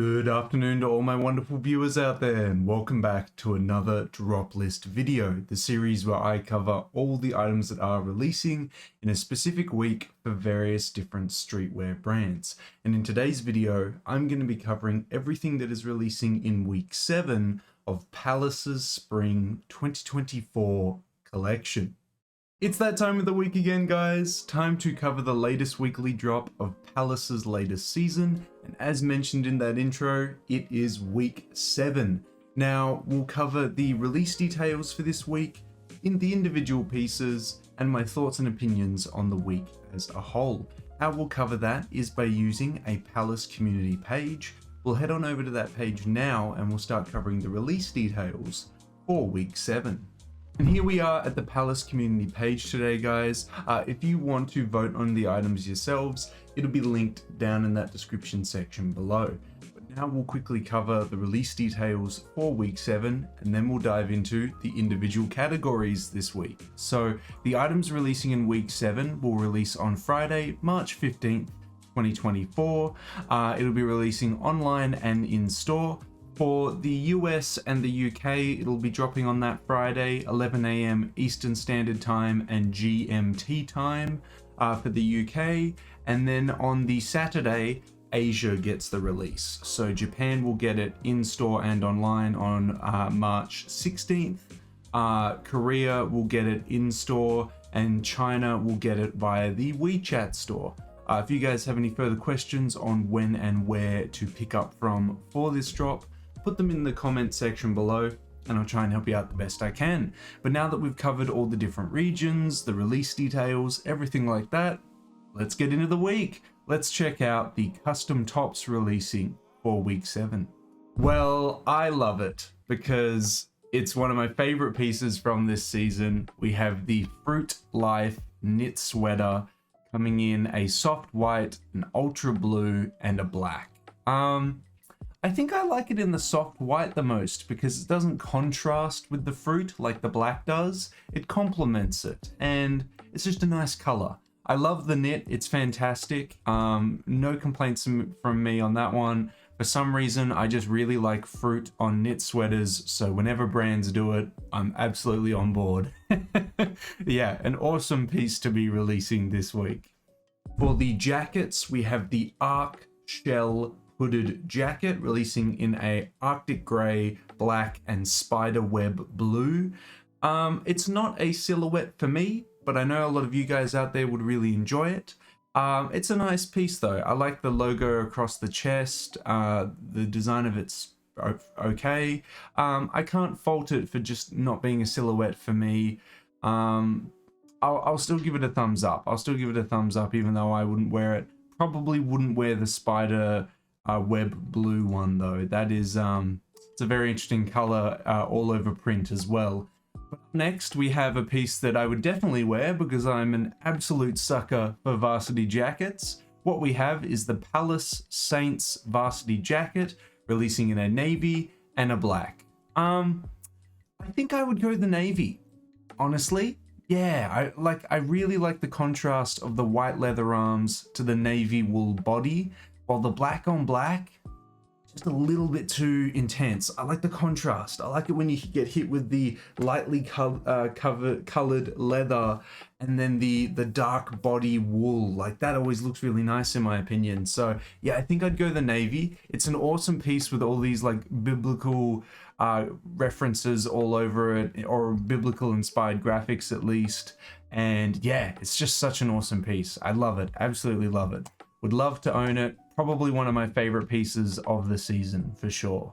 Good afternoon to all my wonderful viewers out there, and welcome back to another drop list video, the series where I cover all the items that are releasing in a specific week for various different streetwear brands. And in today's video, I'm going to be covering everything that is releasing in week 7 of Palace's Spring 2024 collection. It's that time of the week again, guys. Time to cover the latest weekly drop of Palace's latest season. And as mentioned in that intro, it is week 7. Now, we'll cover the release details for this week in the individual pieces and my thoughts and opinions on the week as a whole. How we'll cover that is by using a Palace community page. We'll head on over to that page now and we'll start covering the release details for week 7. And here we are at the Palace community page today, guys. If you want to vote on the items yourselves, it'll be linked down in that description section below. But now we'll quickly cover the release details for week 7, and then we'll dive into the individual categories this week. So the items releasing in week 7 will release on Friday, March 15th, 2024. It'll be releasing online and in store. For the US and the UK, it'll be dropping on that Friday, 11 AM Eastern Standard Time and GMT time for the UK. And then on the Saturday, Asia gets the release. So Japan will get it in store and online on March 16th. Korea will get it in store, and China will get it via the WeChat store. If you guys have any further questions on when and where to pick up from for this drop, put them in the comment section below and I'll try and help you out the best I can. But now that we've covered all the different regions, the release details, everything like that, let's get into the week. Let's check out the custom tops releasing for week 7. Well, I love it because it's one of my favorite pieces from this season. We have the Fruit Life knit sweater coming in a soft white, an ultra blue, and a black. I think I like it in the soft white the most because it doesn't contrast with the fruit like the black does. It complements it and it's just a nice color. I love the knit, it's fantastic. No complaints from me on that one. For some reason, I just really like fruit on knit sweaters, so whenever brands do it, I'm absolutely on board. Yeah, an awesome piece to be releasing this week. For the jackets, we have the Arc Shell hooded jacket releasing in a Arctic grey, black, and spider web blue. It's not a silhouette for me, but I know a lot of you guys out there would really enjoy it. It's a nice piece though. I like the logo across the chest. The design of it's okay. I can't fault it for just not being a silhouette for me. I'll still give it a thumbs up. I'll still give it a thumbs up even though I wouldn't wear it. Probably wouldn't wear the spider web blue one though. That is it's a very interesting color all over print as well. But next we have a piece that I would definitely wear because I'm an absolute sucker for varsity jackets. What we have is the Palace Saints varsity jacket releasing in a navy and a black. I think I would go the navy, honestly. Yeah, I really like the contrast of the white leather arms to the navy wool body. While the black on black, just a little bit too intense. I like the contrast. I like it when you get hit with the lightly colored leather and then the dark body wool. Like that always looks really nice in my opinion. So yeah, I think I'd go the navy. It's an awesome piece with all these like biblical references all over it, or biblical inspired graphics at least. And yeah, it's just such an awesome piece. I love it. Absolutely love it. Would love to own it. Probably one of my favorite pieces of the season for sure.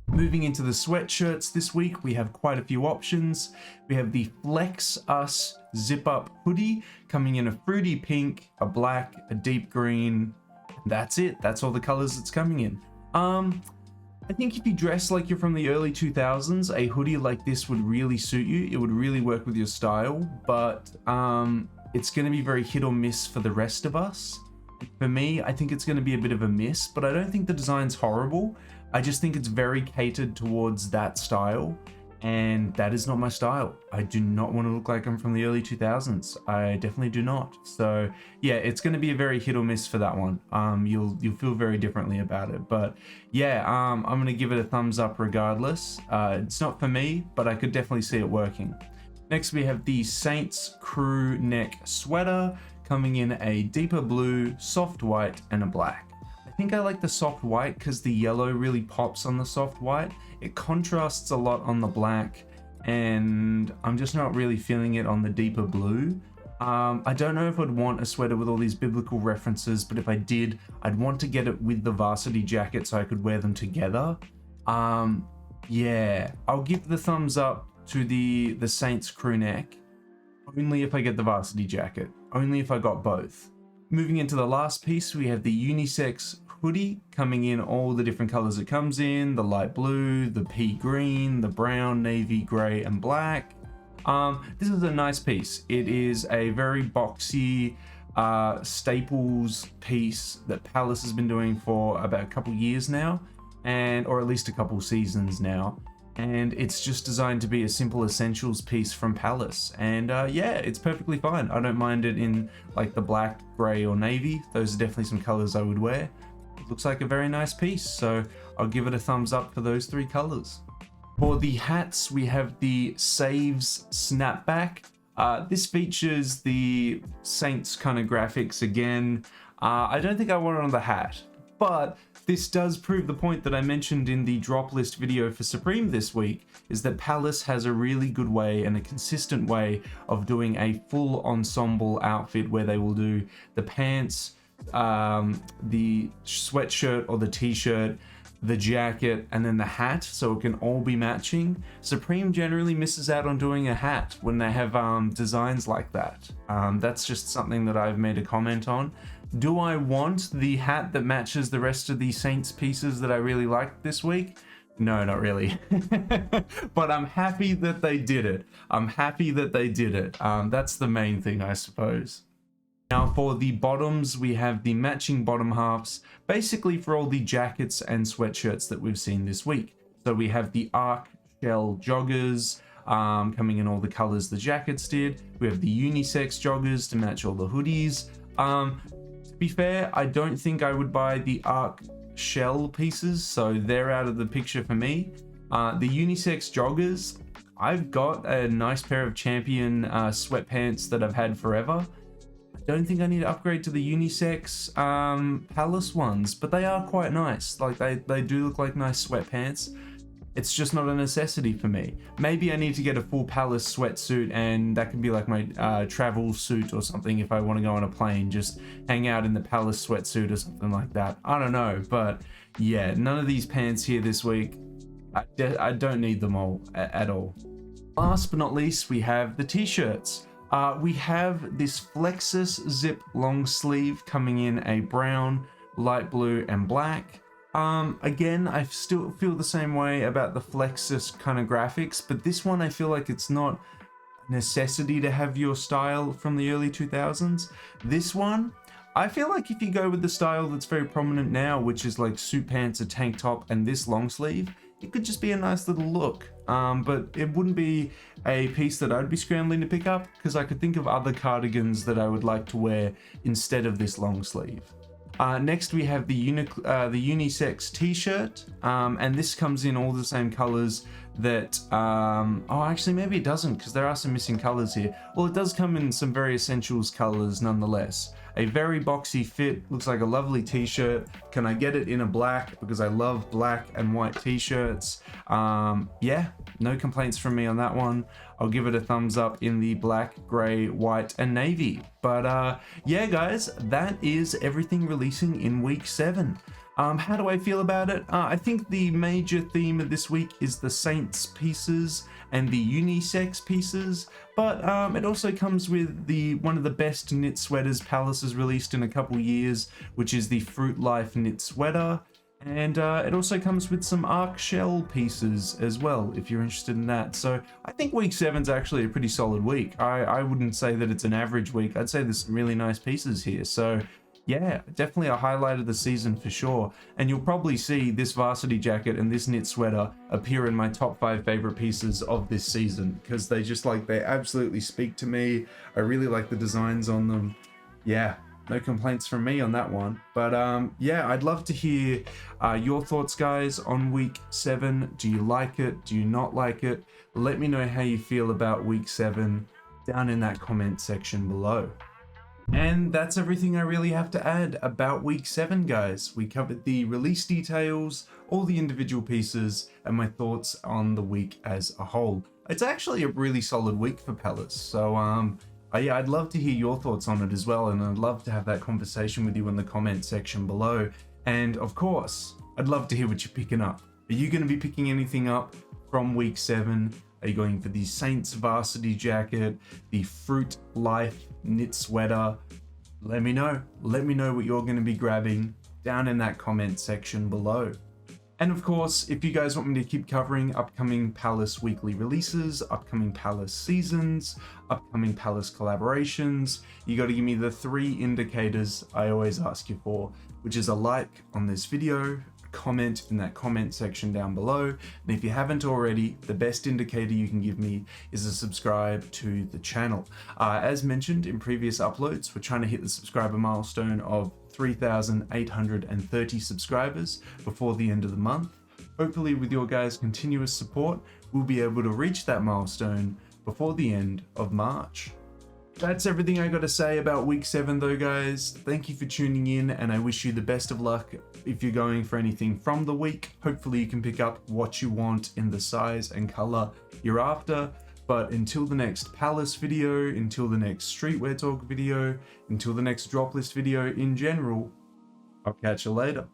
Moving into the sweatshirts this week, we have quite a few options. We have the Flex Us zip up hoodie coming in a fruity pink, a black, a deep green. That's it. That's all the colors it's coming in. I think if you dress like you're from the early 2000s, a hoodie like this would really suit you. It would really work with your style, but it's going to be very hit or miss for the rest of us. For me, I think it's going to be a bit of a miss, but I don't think the design's horrible. I just think it's very catered towards that style. and that is not my style. I do not want to look like I'm from the early 2000s. I definitely do not. So yeah, it's going to be a very hit or miss for that one. You'll feel very differently about it, but yeah, I'm going to give it a thumbs up regardless. It's not for me, but I could definitely see it working. Next, we have the Saints crew neck sweater coming in a deeper blue, soft white, and a black. I think I like the soft white because the yellow really pops on the soft white. It contrasts a lot on the black, and I'm just not really feeling it on the deeper blue. I don't know if I'd want a sweater with all these biblical references, but if I did, I'd want to get it with the varsity jacket so I could wear them together. Yeah, I'll give the thumbs up to the Saints crew neck, only if I get the varsity jacket, only if I got both. Moving into the last piece, we have the unisex hoodie coming in all the different colors it comes in, the light blue, the pea green, the brown, navy, gray, and black. This is a nice piece. It is a very boxy staples piece that Palace has been doing for about a couple years now, or at least a couple seasons now. And it's just designed to be a simple essentials piece from Palace, and yeah, it's perfectly fine. I don't mind it in like the black, gray, or navy. Those are definitely some colors I would wear. It looks like a very nice piece, so I'll give it a thumbs up for those three colors. For the hats, we have the Saves snapback. This features the Saints kind of graphics again. I don't think I want it on the hat, but this does prove the point that I mentioned in the drop list video for Supreme this week, is that Palace has a really good way and a consistent way of doing a full ensemble outfit where they will do the pants, the sweatshirt or the t-shirt, the jacket, and then the hat, so it can all be matching. Supreme generally misses out on doing a hat when they have designs like that. That's just something that I've made a comment on. Do I want the hat that matches the rest of the Saints pieces that I really liked this week? No, not really. But I'm happy that they did it. I'm happy that they did it. That's the main thing, I suppose. Now for the bottoms, we have the matching bottom halves, basically for all the jackets and sweatshirts that we've seen this week. So we have the Arc Shell joggers, coming in all the colors the jackets did. We have the unisex joggers to match all the hoodies. To be fair, I don't think I would buy the Arc Shell pieces, so they're out of the picture for me. The unisex joggers, I've got a nice pair of Champion sweatpants that I've had forever. I don't think I need to upgrade to the unisex Palace ones, but they are quite nice. Like they do look like nice sweatpants. It's just not a necessity for me. Maybe I need to get a full Palace sweatsuit, and that could be like my travel suit or something if I want to go on a plane, just hang out in the Palace sweatsuit or something like that. I don't know, but yeah, none of these pants here this week. I don't need them all at all. Last but not least, we have the t-shirts. We have this Flexus zip long sleeve coming in a brown, light blue, and black. Again, I still feel the same way about the Flexus kind of graphics, but this one I feel like it's not a necessity to have your style from the early 2000s. This one, I feel like if you go with the style that's very prominent now, which is like suit pants, a tank top, and this long sleeve, it could just be a nice little look. But it wouldn't be a piece that I'd be scrambling to pick up, because I could think of other cardigans that I would like to wear instead of this long sleeve. Next we have the unisex t-shirt, and this comes in all the same colors that, oh actually maybe it doesn't, because there are some missing colors here. Well, it does come in some very essentials colors nonetheless. A very boxy fit, looks like a lovely t-shirt. Can I get it in a black, because I love black and white t-shirts? Yeah, no complaints from me on that one. I'll give it a thumbs up in the black, gray, white, and navy. But yeah guys, that is everything releasing in week 7. How do I feel about it? I think the major theme of this week is the Saints pieces and the unisex pieces, but it also comes with one of the best knit sweaters Palace has released in a couple years, which is the Fruit Life knit sweater. And it also comes with some Arc Shell pieces as well, if you're interested in that. So I think week 7's actually a pretty solid week. I wouldn't say that it's an average week. I'd say there's some really nice pieces here. So yeah, definitely a highlight of the season for sure. And you'll probably see this varsity jacket and this knit sweater appear in my top 5 favorite pieces of this season, because they absolutely speak to me. I really like the designs on them. Yeah, no complaints from me on that one. But yeah, I'd love to hear your thoughts, guys, on week 7. Do you like it? Do you not like it? Let me know how you feel about week 7 down in that comment section below. And that's everything I really have to add about week 7, guys. We covered the release details, all the individual pieces, and my thoughts on the week as a whole. It's actually a really solid week for Palace, so yeah, I'd love to hear your thoughts on it as well, and I'd love to have that conversation with you in the comment section below. And of course, I'd love to hear what you're picking up. Are you going to be picking anything up from week 7? Are you going for the Saints varsity jacket, the Fruit Life knit sweater? Let me know. Let me know what you're going to be grabbing down in that comment section below. And of course, if you guys want me to keep covering upcoming Palace weekly releases, upcoming Palace seasons, upcoming Palace collaborations, you got to give me the 3 indicators I always ask you for, which is a like on this video, comment in that comment section down below, and if you haven't already, the best indicator you can give me is a subscribe to the channel. As mentioned in previous uploads, we're trying to hit the subscriber milestone of 3,830 subscribers before the end of the month. Hopefully with your guys' continuous support, we'll be able to reach that milestone before the end of March. That's everything I got to say about week 7 though, guys. Thank you for tuning in, and I wish you the best of luck if you're going for anything from the week. Hopefully you can pick up what you want in the size and color you're after. But until the next Palace video, until the next Streetwear Talk video, until the next drop list video in general, I'll catch you later.